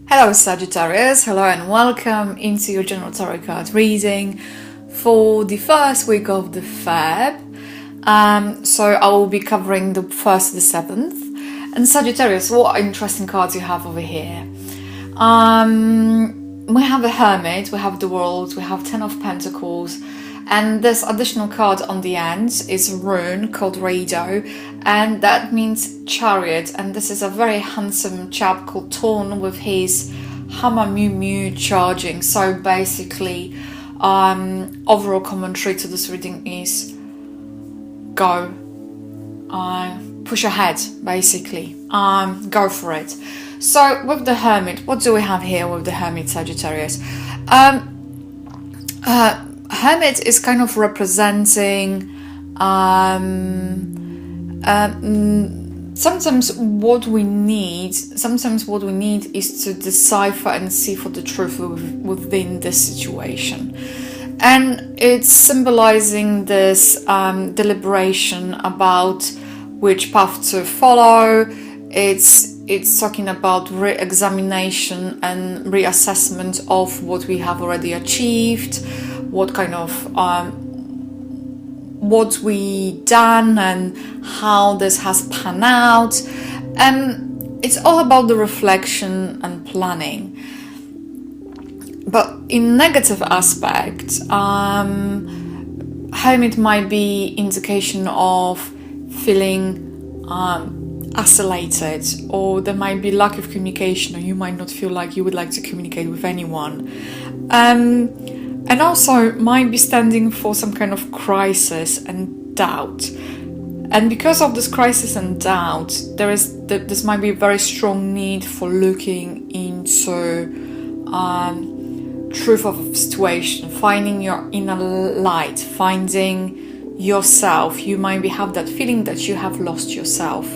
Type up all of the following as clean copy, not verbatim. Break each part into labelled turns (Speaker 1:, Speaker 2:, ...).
Speaker 1: Hello Sagittarius, hello and welcome into your general tarot card reading for the first week of the Feb. So I will be covering the 1st to the 7th. And Sagittarius, what interesting cards you have over here. We have the Hermit, we have the World, we have 10 of Pentacles, and this additional card on the end is a rune called Rado, and that means Chariot. And this is a very handsome chap called Torn with his hammer Mew Mew charging. So basically, overall commentary to this reading is go, push ahead, basically, go for it. So with the Hermit, what do we have here with the Hermit, Sagittarius? Hermit is kind of representing sometimes what we need is to decipher and see for the truth within this situation. And it's symbolizing this deliberation about which path to follow. It's talking about re-examination and reassessment of what we have already achieved, what kind of what we done and how this has panned out. And it's all about the reflection and planning. But in negative aspect, Hermit might be indication of feeling isolated, or there might be lack of communication, or you might not feel like you would like to communicate with anyone. And also might be standing for some kind of crisis and doubt. And because of this crisis and doubt, this might be a very strong need for looking into truth of a situation, finding your inner light, finding yourself. You might have that feeling that you have lost yourself.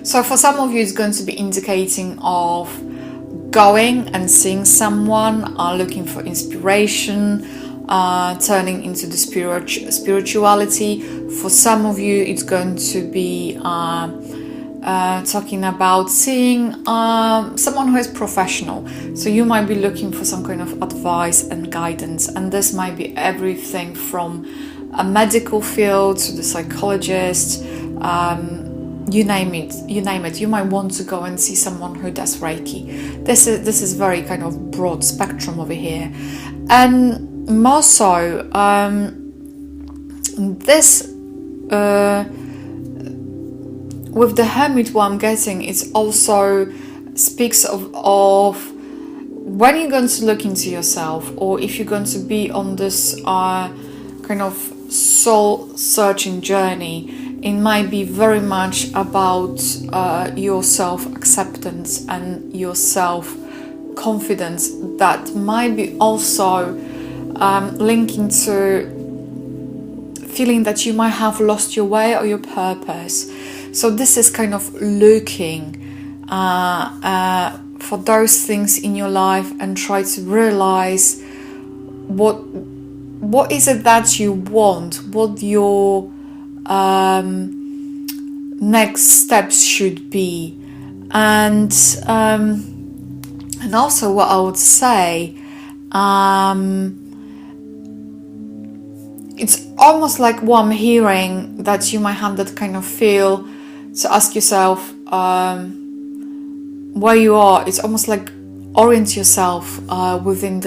Speaker 1: So for some of you, it's going to be indicating of going and seeing someone, looking for inspiration, turning into the spirituality. For some of you, it's going to be talking about seeing someone who is professional. So you might be looking for some kind of advice and guidance, and this might be everything from a medical field to the psychologist. You name it. You might want to go and see someone who does Reiki. This is very kind of broad spectrum over here, and more so, this with the Hermit, what I'm getting, it also speaks of when you're going to look into yourself, or if you're going to be on this kind of soul searching journey. It might be very much about your self-acceptance and your self-confidence. That might be also linking to feeling that you might have lost your way or your purpose. So this is kind of looking for those things in your life and try to realize what is it that you want, what your next steps should be. And also what I would say, it's almost like what I'm hearing, that you might have that kind of feel to ask yourself where you are. It's almost like orient yourself within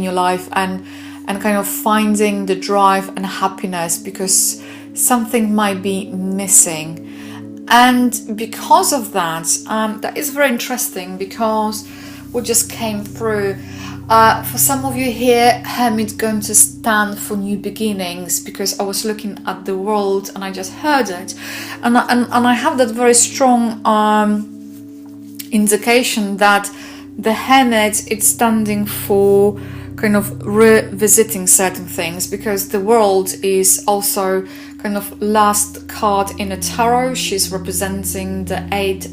Speaker 1: your life and kind of finding the drive and happiness, because something might be missing. And because of that, that is very interesting, because what just came through, for some of you here, Hermit going to stand for new beginnings, because I was looking at the World and I just heard it, and I have that very strong indication that the Hermit, it's standing for kind of revisiting certain things, because the World is also kind of last card in a tarot. She's representing the end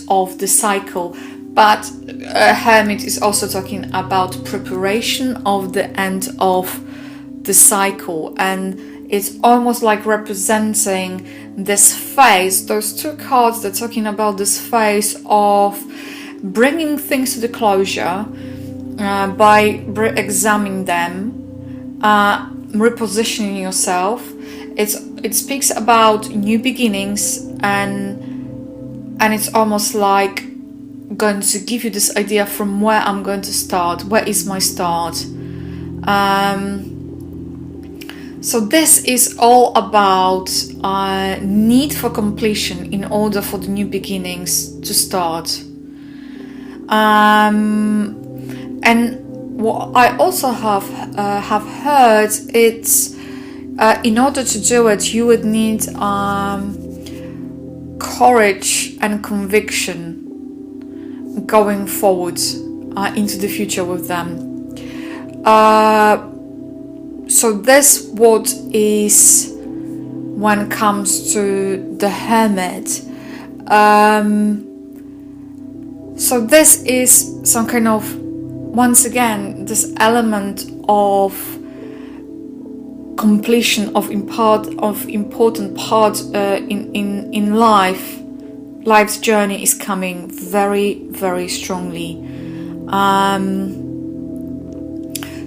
Speaker 1: of the cycle, but Hermit is also talking about preparation of the end of the cycle, and it's almost like representing this phase. Those two cards, they're talking about this phase of bringing things to the closure by examining them, repositioning yourself. It speaks about new beginnings, and it's almost like going to give you this idea from where I'm going to start. Where is my start? So this is all about need for completion in order for the new beginnings to start. And what I also have heard, it's in order to do it, you would need courage and conviction going forward into the future with them. So this what is when it comes to the Hermit. So this is some kind of, once again, this element of completion of important part in life. Life's journey is coming very, very strongly.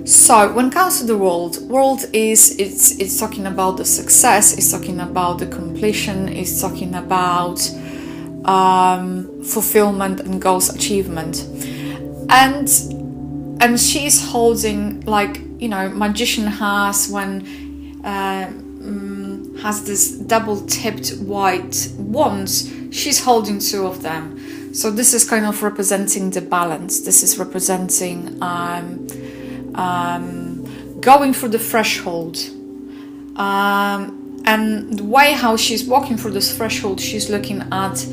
Speaker 1: So when it comes to the world is it's talking about the success, it's talking about the completion, it's talking about fulfillment and goals achievement, and she's holding, like, you know, magician has when has this double-tipped white wands. She's holding two of them, so this is kind of representing the balance. This is representing going through the threshold, and the way how she's walking through this threshold, she's looking at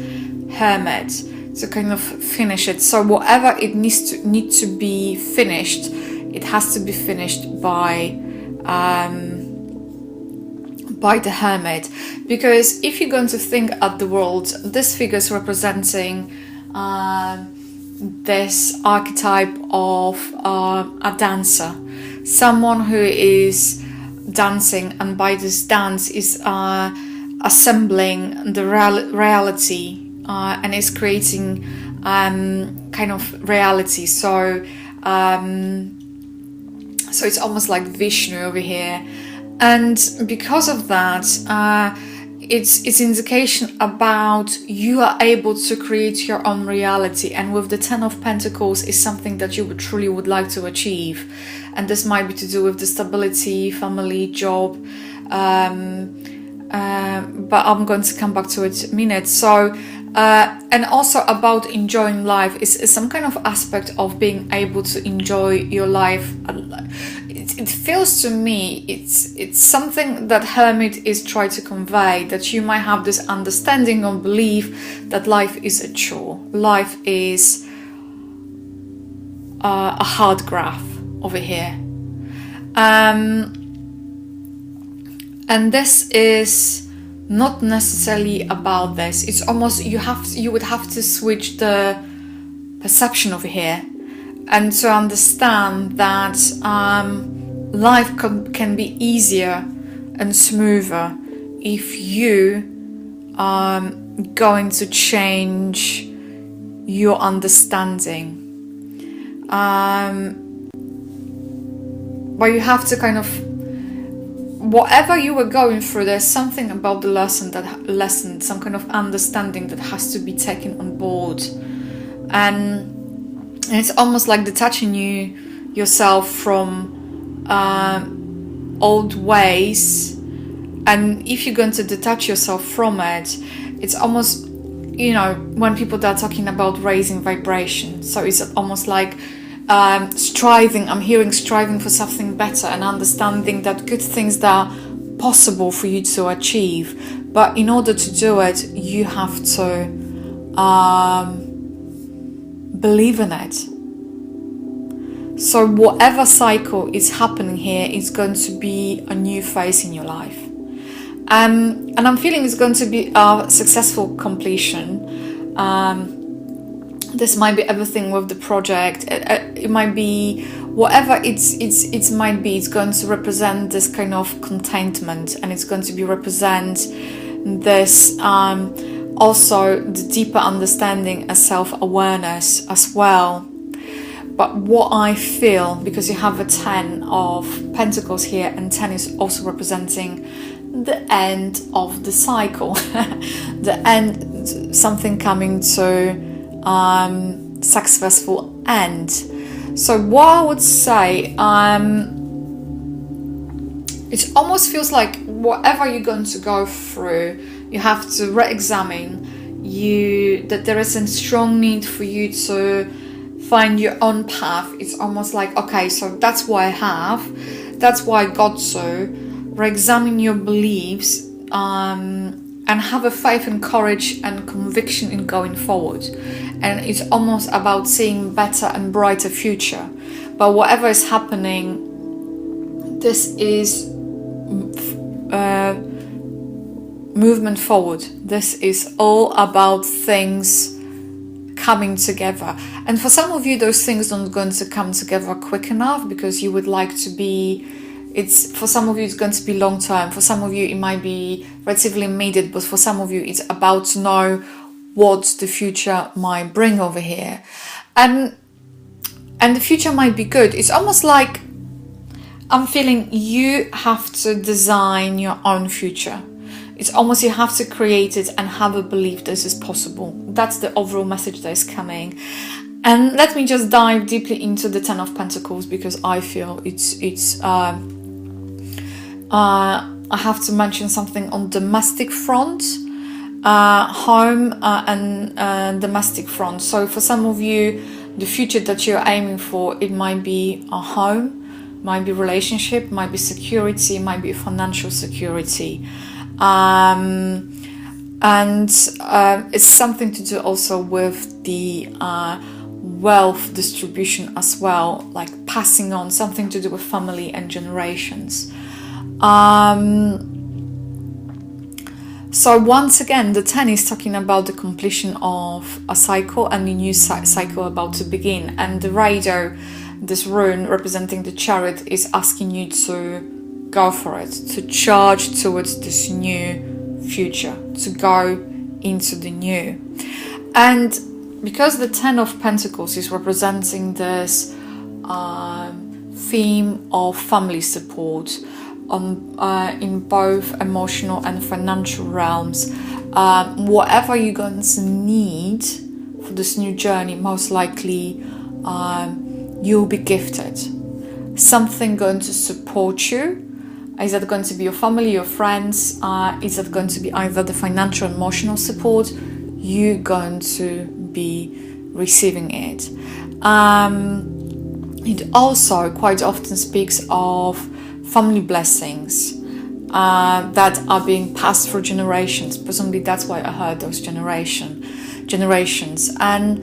Speaker 1: Hermit to kind of finish it. So whatever it needs to be finished, it has to be finished by the Hermit. Because if you're going to think at the world, this figure is representing this archetype of a dancer, someone who is dancing, and by this dance is assembling the reality, and is creating kind of reality. So it's almost like Vishnu over here, and because of that, it's indication about you are able to create your own reality. And with the Ten of Pentacles is something that you truly would like to achieve, and this might be to do with the stability, family, job, but I'm going to come back to it in a minute. So and also about enjoying life is some kind of aspect of being able to enjoy your life. It feels to me it's something that Hermit is trying to convey, that you might have this understanding or belief that life is a chore, life is a hard graph over here, and this is not necessarily about this. It's almost you would have to switch the perception over here, and to understand that life can be easier and smoother if you are going to change your understanding. But you have to kind of, whatever you were going through, there's something about the lesson, some kind of understanding that has to be taken on board, and it's almost like detaching yourself from old ways. And if you're going to detach yourself from it, it's almost, you know, when people are talking about raising vibration, so it's almost like striving. I'm hearing striving for something better, and understanding that good things that are possible for you to achieve, but in order to do it, you have to believe in it. So whatever cycle is happening here is going to be a new phase in your life, and I'm feeling it's going to be a successful completion. This might be everything with the project. It might be whatever it might be, it's going to represent this kind of contentment, and it's going to be represent this also the deeper understanding and self-awareness as well. But what I feel, because you have a 10 of Pentacles here, and 10 is also representing the end of the cycle, the end, something coming to successful end. So what I would say, it almost feels like whatever you're going to go through, you have to re-examine that there is a strong need for you to find your own path. It's almost like, okay, so that's what I have, that's what I got to. Re-examine your beliefs and have a faith and courage and conviction in going forward. And it's almost about seeing better and brighter future. But whatever is happening, this is movement forward. This is all about things coming together. And for some of you, those things aren't going to come together quick enough, because you would like to be, for some of you, it's going to be long term. For some of you, it might be relatively immediate, but for some of you, it's about to know what the future might bring over here. And the future might be good. It's almost like I'm feeling you have to design your own future. It's almost you have to create it and have a belief this is possible. That's the overall message that is coming. And let me just dive deeply into the 10 of Pentacles, because I feel I have to mention something on domestic front, home and domestic front. So for some of you, the future that you're aiming for, it might be a home, might be relationship, might be security, might be financial security. It's something to do also with the wealth distribution as well, like passing on, something to do with family and generations. So once again, the 10 is talking about the completion of a cycle and a new cycle about to begin. And the Rider, this rune representing the Chariot, is asking you to go for it, to charge towards this new future, to go into the new. And because the 10 of Pentacles is representing this theme of family support in both emotional and financial realms, whatever you're going to need for this new journey, most likely you'll be gifted. Something going to support you. Is that going to be your family, your friends? Is that going to be either the financial and emotional support? You're going to be receiving it. It also quite often speaks of family blessings that are being passed through generations. Presumably that's why I heard those generations. And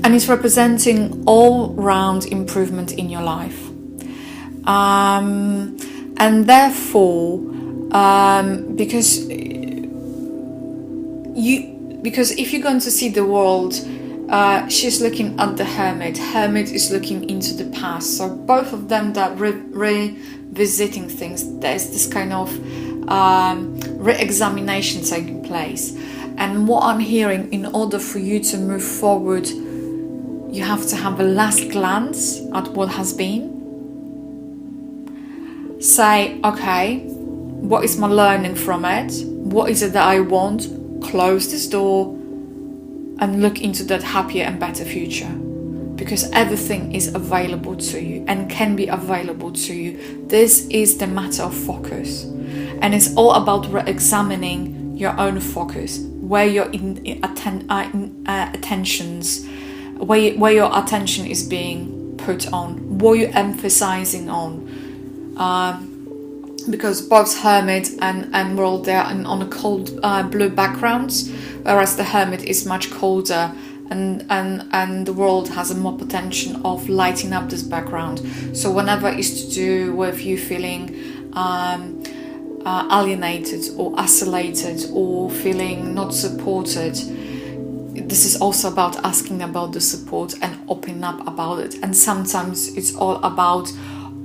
Speaker 1: it's representing all-round improvement in your life. And therefore, because if you're going to see the world, she's looking at the Hermit. Hermit is looking into the past. So both of them that revisiting things. There's this kind of re-examination taking place. And what I'm hearing, in order for you to move forward, you have to have a last glance at what has been. Say, okay, what is my learning from it? What is it that I want? Close this door and look into that happier and better future. Because everything is available to you and can be available to you. This is the matter of focus. And it's all about re-examining your own focus, where your attentions, where your attention is being put on, what you're emphasizing on. Because both Hermit and World, they're on a cold blue backgrounds, whereas the Hermit is much colder, and the World has a more potential of lighting up this background. So whenever it's to do with you feeling alienated or isolated or feeling not supported, this is also about asking about the support and opening up about it. And sometimes it's all about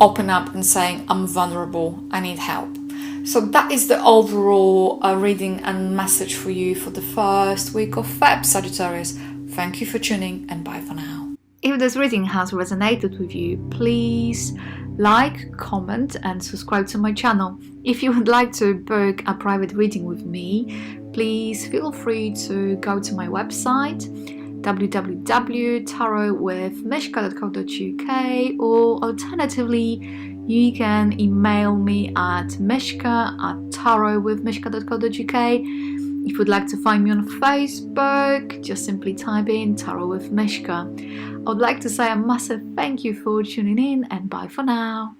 Speaker 1: open up and saying, I'm vulnerable, I need help. So that is the overall reading and message for you for the first week of Feb, Sagittarius. Thank you for tuning, and bye for now. If this reading has resonated with you, please like, comment and subscribe to my channel. If you would like to book a private reading with me, please feel free to go to my website www.tarotwithmishka.co.uk, or alternatively you can email me at mishka@tarotwithmishka.co.uk. If you'd like to find me on Facebook, just simply type in Tarot with Mishka. I would like to say a massive thank you for tuning in, and bye for now.